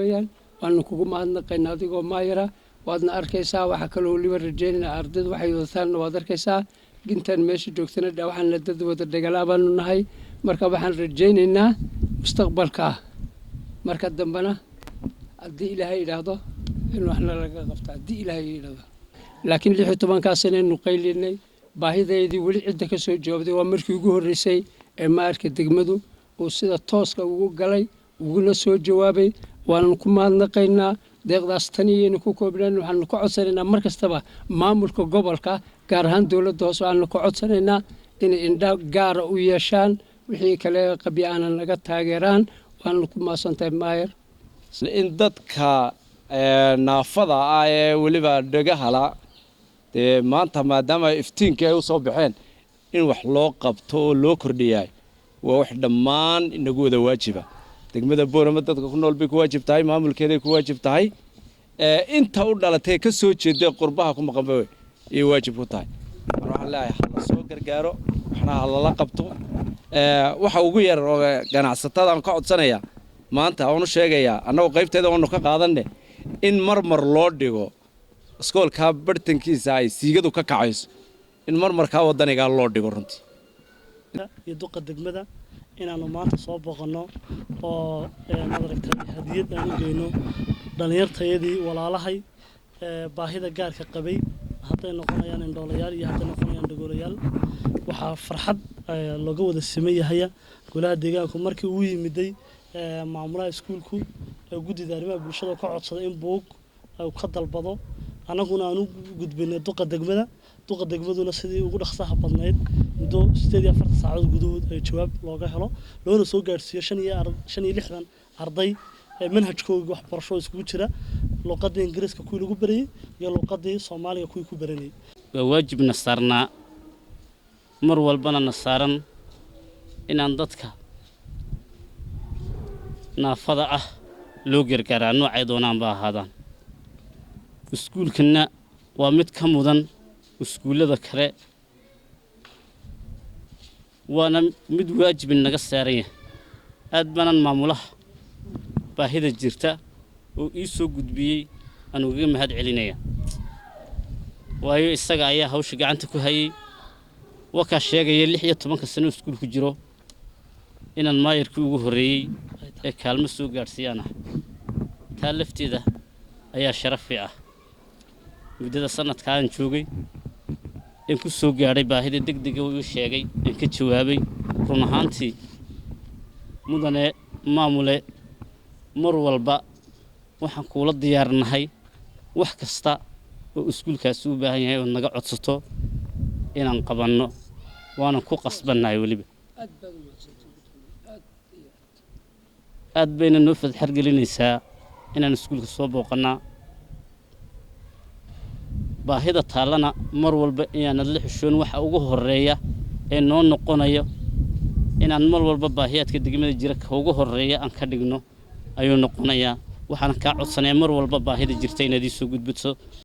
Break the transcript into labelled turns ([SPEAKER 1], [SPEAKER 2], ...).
[SPEAKER 1] waanu kugu mahadnaqaynaa adigoo maayara waadna arkaysaa waxa kale oo waliba rajeynayna ardaydu waxay wadataan waad arkaysaa gintan meesha joogtana waxaan la dad wada dagalaabanu nahay marka waxaan rajeynaynaa mustaqbalka marka dambana haddii ilaahay yidhaahdo in waxna laga qabto haddii ilaahay yidhaahdo laakiin 16 sanaynu qaylinay baahideedii weli cidda ka soo jawaabtay waa markii ugu horeysay ee maarka degmadu oo sida tooska ugu galay uguna soo jawaabay waanu ku mahadnaqaynaa deeqdaas tan iyo ku koobnaan waxaanu ka codsanaynaa mar kastaba maamulka gobolka gaar ahaan dawladda hoose waxaanu ka codsanaynaa inay indha gaar u yeeshaan wixii kale qabyaan naga taageeraan waanu ku maasantahay maayar
[SPEAKER 2] in dadka naafada ah ee waliba dhagahala maanta maadaama iftiinka ay u soo baxeen in wax loo qabto oo loo kordhiyay waa wax dhammaan inagu wada waajiba degmada Boorama dadka ku nool bay ku waajib tahay maamulkeeda ku waajib tahay inta u dhalatay ka soo jeeday qurbaha ku maqan bay ay waajib ku tahay waxa la soo gargaaro waxna la qabto waxa ugu yar oo ganacsatada aan ka codsanaya maanta aanu sheegaya annagu qaybteeda aanu ka qaadanay in marmar loo dhigo iskoolka bartankiisa ay siigadu ka kacayso in marmarka wadaniga loo dhigo runtii
[SPEAKER 3] iyo duqa degmada inaanu maanta soo boqono oo madaragtay hadiyad aan u geeyno dhalinyartayadii walaalahay baahida gaarka qabay hadday noqonayaan indhoolayaal iyo hadday noqonayaan dhagoolayaal waxaa farxad looga wada sameeyahay golaha deegaanku markii uu yimiday maamulaha iskuulku guddida arrimaha bulshada ka codsaday in buug ay ka dalbado anaguna aanu gudbinay duqa degmaduna sidii ugu dhaqsaha badnayd muddo 48 saacadood gudahood ay jawaab looga helo loona soo gaarsiiyo 65 arday manhajkooda waxbarasho isku jira luqadda Ingiriiska kuwii lagu barayay iyo luqadda Soomaaliga kuwii ku baranayay
[SPEAKER 4] waajibna saarnaa mar walbana nasaaran inaan dadka naafada ah loo gargaaraa noocay doonaan ba ahaadaan iskuulkana waa mid ka mudan iskuulada kale waana mid waajib naga saaran aad baanan maamulaha baahida jirta oo ii soo gudbiyay aan uga mahad celinaya waayo isaga ayaa hawsha gacanta ku hayay waka sheegay 16 sano iskuulku jiro inaan maayirkii ugu horeeyay ee kaalmo soo gaarsiiyana taa lafteeda ayaa sharaf ah muddada sanadkaan joogay in ku soo gaaray baahida degdeg uu sheegay in ka jawaabay run ahaantii mudane maamule mar walba waxaan kula diyaarnahay wax kasta oo iskuulkaas u baahan yahay oo naga codsato inaan qabanno waana ku qasbanahay waliba aad bayna noo fadxar gelinaysaa inaan iskuulka soo booqanaa baahida taalana mar walba inaan la xishoon waxa ugu horeeya ee noo noqonayo inaan mar walba baahiyaadka degmada jira ka ugu horeeya aan ka dhigno ayuu noqonayaa waxaan ka codsanay mar walba baahida jirta inaad soo gudbiso